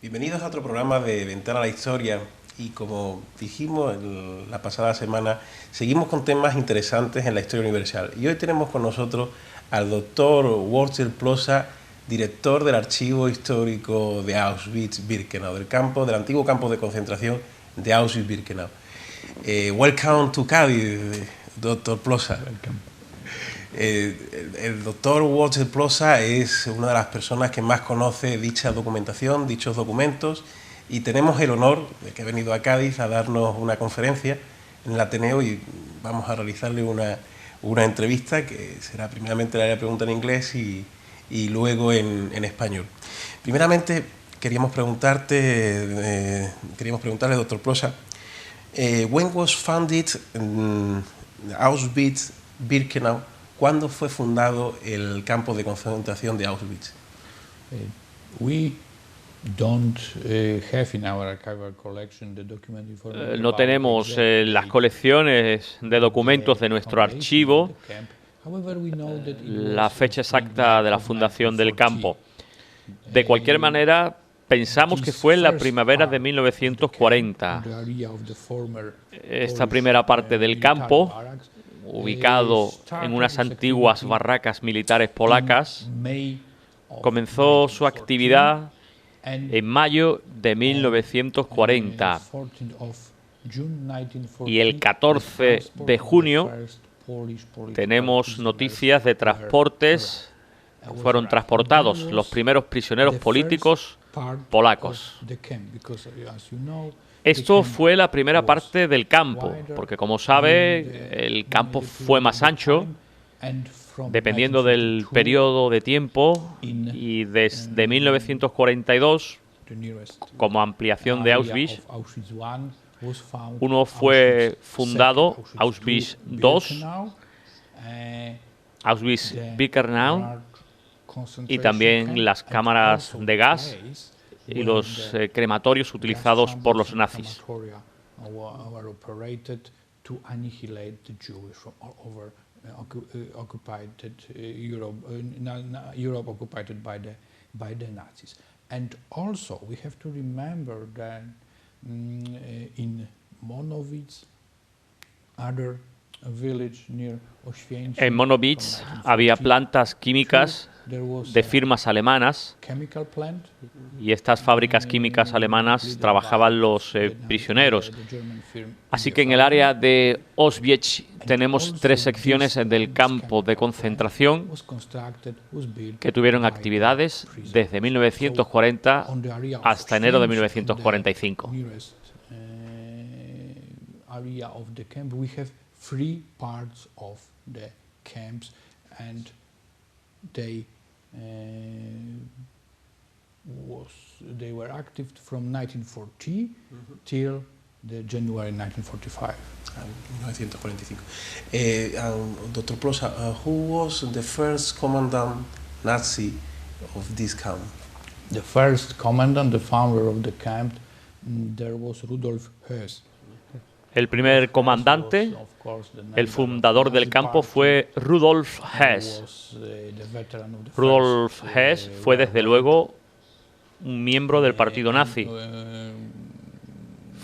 Bienvenidos a otro programa de Ventana a la Historia, y como dijimos la pasada semana, seguimos con temas interesantes en la historia universal. Y hoy tenemos con nosotros al doctor Walter Plosa, director del Archivo Histórico de Auschwitz-Birkenau, del antiguo campo de concentración de Auschwitz-Birkenau. Welcome to Cádiz, doctor Plosa. El doctor Walter Plosa es una de las personas que más conoce dicha documentación, dichos documentos, y tenemos el honor de que ha venido a Cádiz a darnos una conferencia en el Ateneo, y vamos a realizarle una entrevista que será primeramente la pregunta en inglés y luego en español. Primeramente queríamos preguntarle, doctor Plosa, when was founded Auschwitz-Birkenau? ¿Cuándo fue fundado el campo de concentración de Auschwitz? No tenemos las colecciones de documentos de nuestro archivo la fecha exacta de la fundación del campo. De cualquier manera, pensamos que fue en la primavera de 1940. Esta primera parte del campo, ubicado en unas antiguas barracas militares polacas, comenzó su actividad en mayo de 1940 y el 14 de junio tenemos noticias de transportes. Fueron transportados los primeros prisioneros políticos polacos. Esto fue la primera parte del campo, porque como sabe, el campo fue más ancho, dependiendo del periodo de tiempo, y desde 1942, como ampliación de Auschwitz, uno fue fundado, Auschwitz II, Auschwitz-Birkenau, y también las cámaras de gas y los crematorios utilizados por los nazis. And also we have to remember that in Monowitz, other village near Oświęcim, en Monowitz había plantas químicas de firmas alemanas, y estas fábricas químicas alemanas trabajaban los prisioneros. Así que en el área de Auschwitz tenemos 3 secciones del campo de concentración que tuvieron actividades desde 1940 hasta enero de 1945. They were active from 1940 till the January 1945. 1945. Dr. Plosa, who was the first commandant Nazi of this camp? The first commandant, the founder of the camp, there was Rudolf Höss. El primer comandante, el fundador del campo, fue Rudolf Höss. Rudolf Höss fue desde luego un miembro del partido nazi.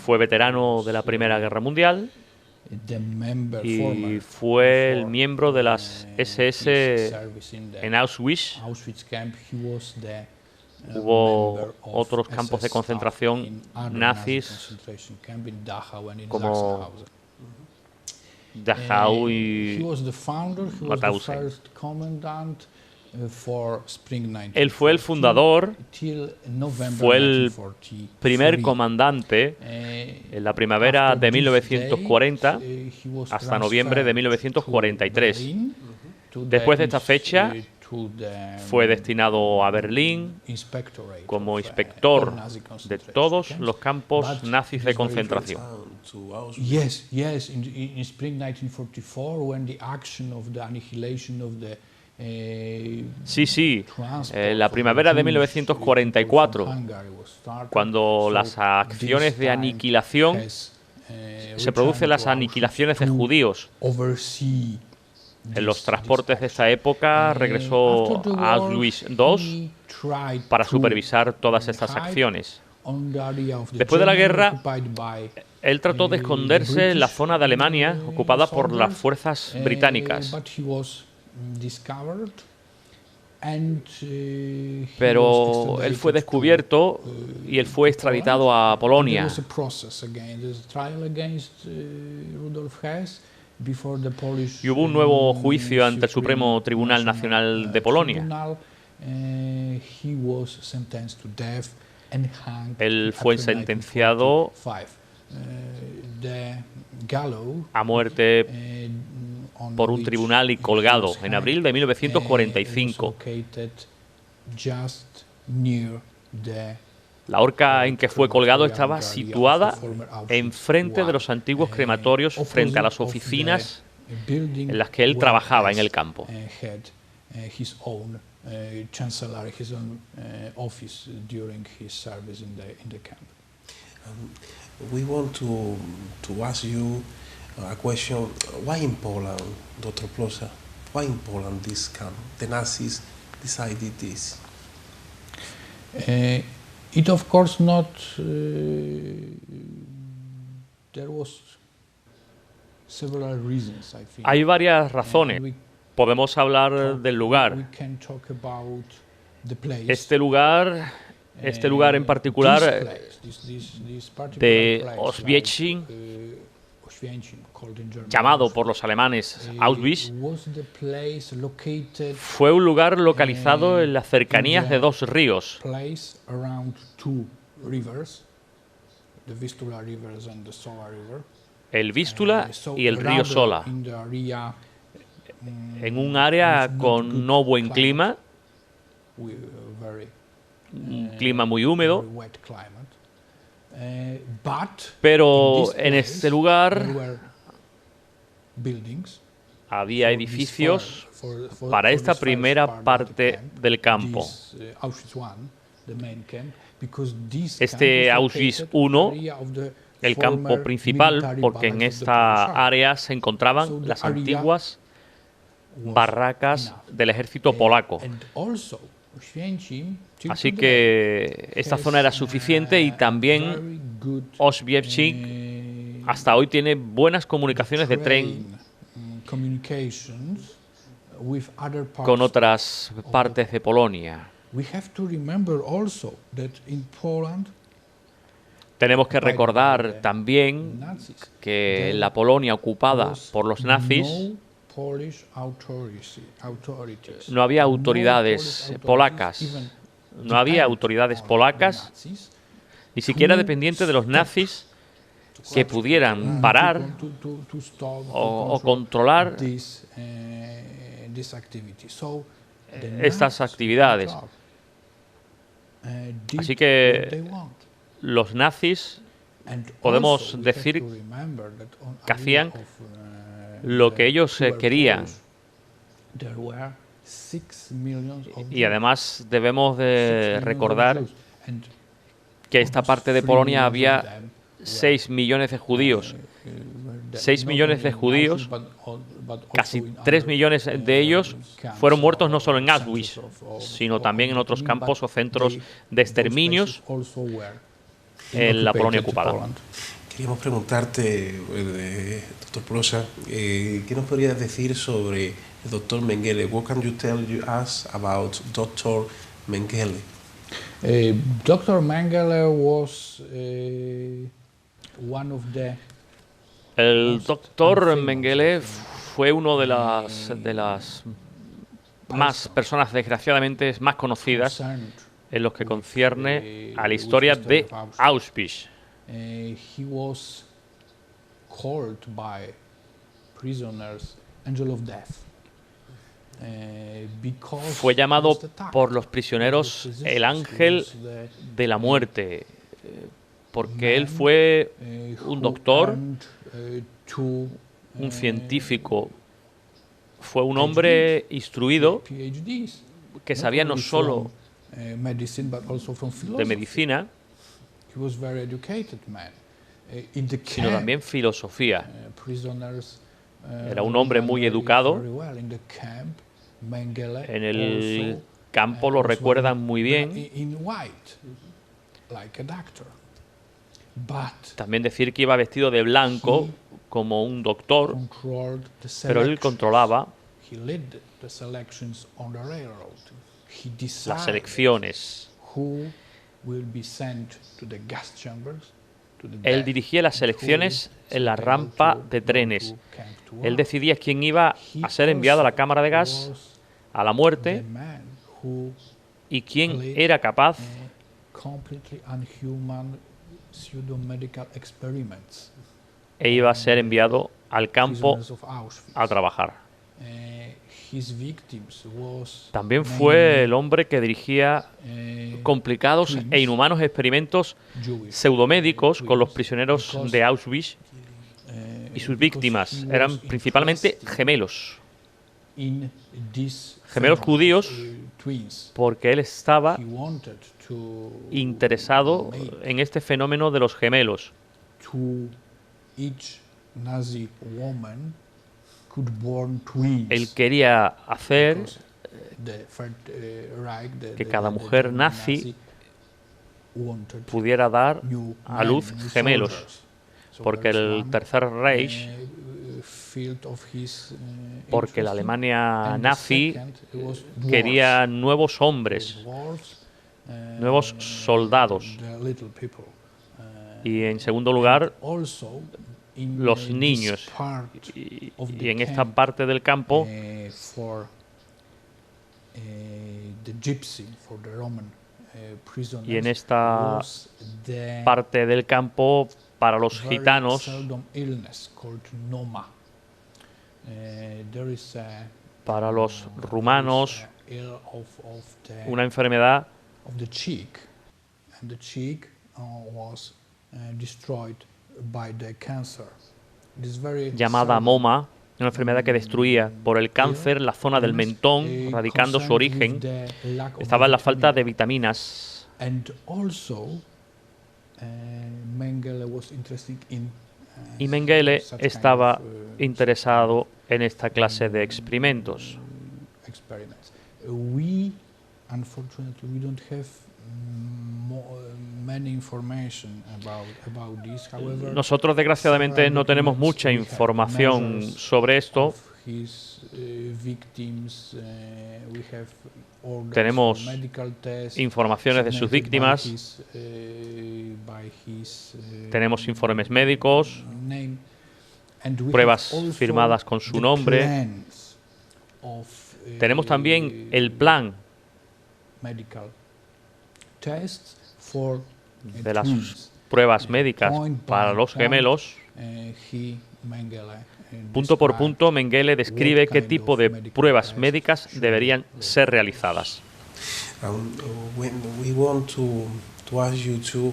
Fue veterano de la Primera Guerra Mundial y fue el miembro de las SS en Auschwitz. Hubo otros campos de concentración nazis como Dachau y Mauthausen. Él fue el fundador, fue el primer comandante en la primavera de 1940 hasta noviembre de 1943. Después de esta fecha fue destinado a Berlín como inspector de todos los campos nazis de concentración. Yes, in spring 1944, when the action of the annihilation of the Sí, sí, la primavera de 1944, cuando las acciones de aniquilación, se producen las aniquilaciones de judíos. En los transportes de esta época regresó a Auschwitz II para supervisar todas estas acciones. Después de la guerra, él trató de esconderse en la zona de Alemania ocupada por las fuerzas británicas. Pero él fue descubierto y él fue extraditado a Polonia. Y hubo un nuevo juicio ante el Supremo Tribunal Nacional de Polonia. Él fue sentenciado a muerte por un tribunal y colgado en abril de 1945. La horca en que fue colgado estaba situada enfrente de los antiguos crematorios, frente a las oficinas en las que él trabajaba en el campo. We want to ask you a question. Why in Poland, Dr. Plosa? Why in Poland this camp? The Nazis decided this. It of course not. There was several reasons, I think. Hay varias razones. Podemos hablar del lugar. We can talk about the place. Este lugar en particular de Oswiecim, llamado por los alemanes Auschwitz, fue un lugar localizado en las cercanías de dos ríos. El Vístula y el río Sola, en un área con no buen clima, un clima muy húmedo, pero en este lugar había edificios para esta primera parte del campo. Este Auschwitz I, el campo principal, porque en esta área se encontraban las antiguas barracas del ejército polaco. Así que esta zona era suficiente y también Oswiecim hasta hoy tiene buenas comunicaciones de tren con otras partes de Polonia. Tenemos que recordar también que en la Polonia ocupada por los nazis no había autoridades polacas. No había autoridades polacas, ni siquiera dependientes de los nazis, que pudieran parar o controlar estas actividades. Así que los nazis, podemos decir que hacían lo que ellos querían. Y además debemos de recordar que esta parte de Polonia había 6 millones de judíos. 6 millones de judíos, casi 3 millones de ellos fueron muertos no solo en Auschwitz, sino también en otros campos o centros de exterminios en la Polonia ocupada. Queríamos preguntarte, doctor Plosa, ¿qué nos podrías decir sobre el doctor Mengele? What can you tell us about Dr. Mengele? Dr. Mengele was one of the. El doctor Mengele fue uno de las más personas, desgraciadamente, más conocidas en lo que concierne a la historia de Auschwitz. He was called by prisoners Angel of Death. Fue llamado por los prisioneros el ángel de la muerte, porque él fue un doctor, un científico fue un hombre instruido PhDs, que not sabía no only solo from, medicine, but also from de philosophy. medicina, He was very educated man. In the sino camp, también filosofía. prisoners, Era un hombre muy remember it educado. very well. In the camp, Mengele En el also, campo lo was recuerdan muy wearing bien. in white, like a doctor. But También decir que iba vestido de blanco como un doctor, controlled the pero él selections. controlaba He led the selections on the railroad. He las decided selecciones. who will be sent to the gas chambers, to the Él death, dirigía las and selecciones who en la should rampa go to- de go trenes. to camp to Él work. decidía quién iba He a ser enviado a la also cámara de gas, was a la the muerte, man who y quién era capaz completely unhuman pseudo-medical experiments. e iba a ser enviado al campo Prisoners of Auschwitz. a trabajar. His victims was También fue el hombre que dirigía mainly, complicados twins, e inhumanos experimentos Jewish, pseudomédicos con los twins, prisioneros because, de Auschwitz y sus because víctimas. he Eran was principalmente interested gemelos. in this Gemelos phenomenon, judíos, twins. porque él estaba He wanted to interesado make en este fenómeno de los gemelos. to each Nazi woman could born twins. Él quería hacer Because the Third Reich, que cada mujer German nazi wanted pudiera dar new a men, luz new gemelos, soldiers. So porque there's el one, Tercer Reich, field of his, porque la interest. Alemania And the nazi second, it was dwarfs. quería nuevos hombres, Dwarfs, nuevos soldados. the little people. Y en segundo lugar, Also, in los this niños. part Y, of y the en esta camp, parte del campo, for the gypsy, for the Roman prisoners, y en esta was the parte del campo, para los very gitanos, seldom illness called noma. There is para los rumanos, ill of the, una enfermedad of the cheek, and the cheek was destroyed by the cancer. It is very llamada seldom. MoMA, una enfermedad que destruía por el cáncer la zona del mentón, radicando su origen. Estaba en la falta de vitaminas. And also, Mengele was interested in, Y Mengele such kind estaba of, interesado en esta clase de experimentos. experiments. We, unfortunately, we don't have many information about this. However, Nosotros, desgraciadamente, no tenemos mucha información sobre esto. of his victims, we have orders Tenemos for medical tests, informaciones de sus submitted víctimas, by his, tenemos informes médicos, name, and we pruebas have also firmadas con su the nombre. plans of, Tenemos también el plan medical tests for de las twins. pruebas médicas Point by para los point, gemelos. Mengele, Punto por described punto, Mengele describe what qué kind tipo of de medical pruebas tests médicas should deberían be ser realizadas. When we want to ask you to,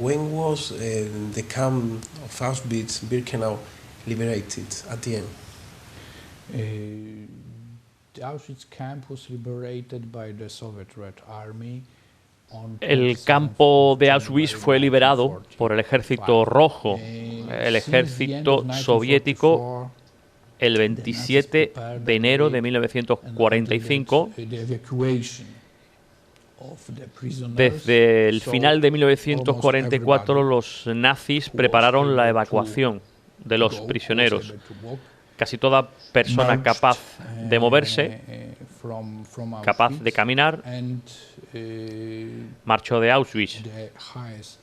when was the camp of Auschwitz-Birkenau liberated at the end? The Auschwitz camp was liberated by the Soviet Red Army on El 27th campo of de January Auschwitz fue liberado 1945. por el ejército rojo, el Since the end of ejército soviético, 1944, el 27 de enero de 1945. the evacuation of the prisoners, Desde el so final de almost 1944, everybody los nazis was prepararon la able evacuación de to los go, prisioneros. was able to walk, Casi toda persona marched, capaz de moverse, from capaz Auschwitz, de caminar, and marchó de Auschwitz. the highest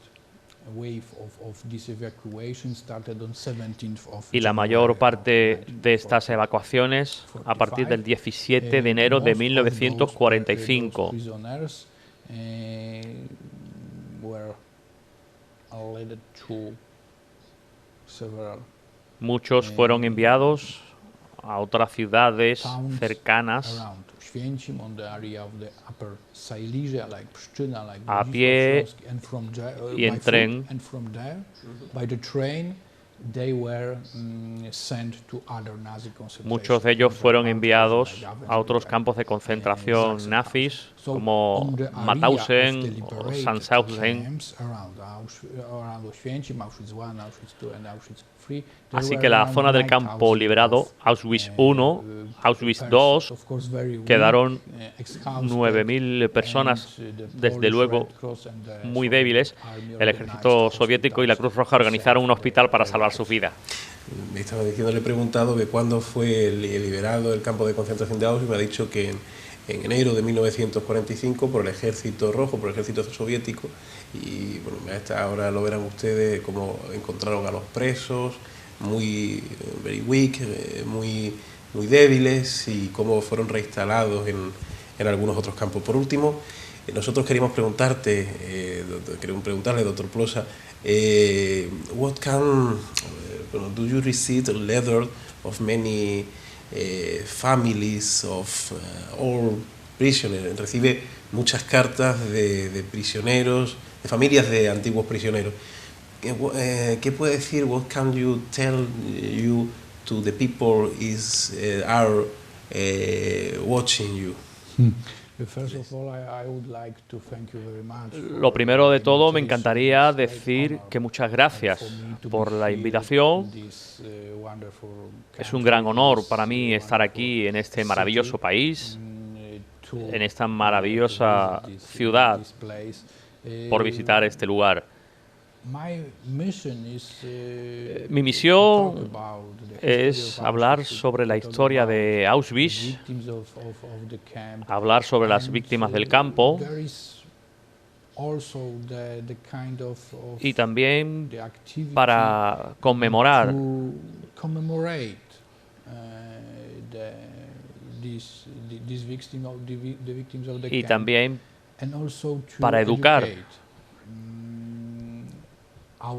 wave of this evacuation started on 17th of Y la January mayor of parte de estas 1945. evacuaciones a partir del 17 de enero de Most of those 1945. prisoners were led to several Muchos fueron enviados a otras ciudades towns cercanas around Święcim on the area of the Upper Silesia, like Pszczyna, like a Grodzisław pie Śląski, and from there, y en by foot, tren. and from there, by the train, Muchos de ellos fueron enviados a otros campos de concentración nazis, como Mauthausen o Sachsenhausen. Así que la zona del campo liberado, Auschwitz I, Auschwitz II, quedaron 9.000 personas, desde luego muy débiles. El ejército soviético y la Cruz Roja organizaron un hospital para salvar sus vidas. Me estaba diciendo, le he preguntado de cuándo fue liberado el campo de concentración de Auschwitz, y me ha dicho que en enero de 1945 por el ejército rojo, por el ejército soviético. Y bueno, ahora lo verán ustedes cómo encontraron a los presos, muy very weak, muy débiles, y cómo fueron reinstalados en algunos otros campos. Por último, nosotros queríamos preguntarle, doctor Plosa, what can do you receive a letter of many families of all prisoners? Recibe muchas cartas de prisioneros, de familias de antiguos prisioneros. ¿Qué puede decir? What can you tell you to the people are watching you? Lo primero de todo, me encantaría decir que muchas gracias por la invitación. Es un gran honor para mí estar aquí en este maravilloso país, en esta maravillosa ciudad, por visitar este lugar. Mi misión es hablar sobre la historia de Auschwitz, hablar sobre las víctimas del campo y también para conmemorar y también para educar a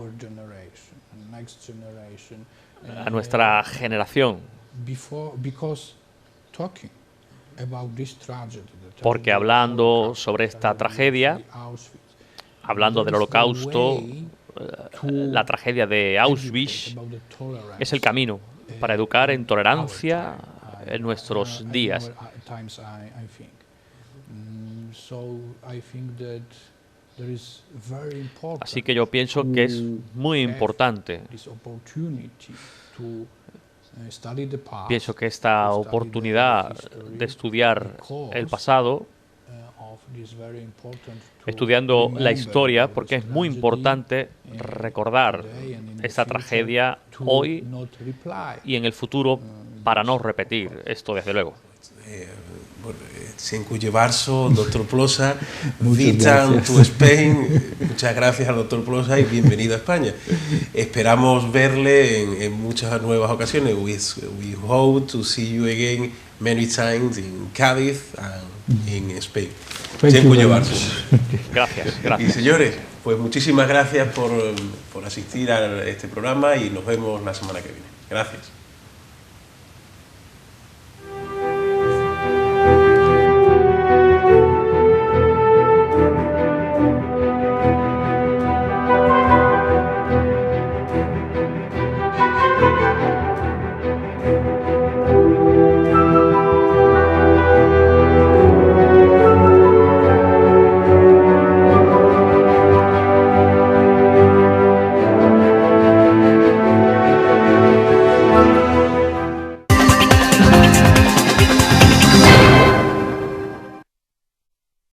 nuestra generación, porque hablando sobre esta tragedia, hablando del Holocausto, la tragedia de Auschwitz es el camino para educar en tolerancia en nuestros días. Así que yo pienso que es muy importante. Pienso que esta oportunidad de estudiar el pasado, estudiando la historia, porque es muy importante recordar esta tragedia hoy y en el futuro para no repetir esto, desde luego. Dziękuję bardzo, doctor Plosa. Witam to Spain. Muchas gracias al doctor Plosa y bienvenido a España. Esperamos verle en muchas nuevas ocasiones. We hope to see you again many times in Cádiz and in Spain. Dziękuję bardzo. Gracias, gracias. Y señores, pues muchísimas gracias por asistir a este programa y nos vemos la semana que viene. Gracias.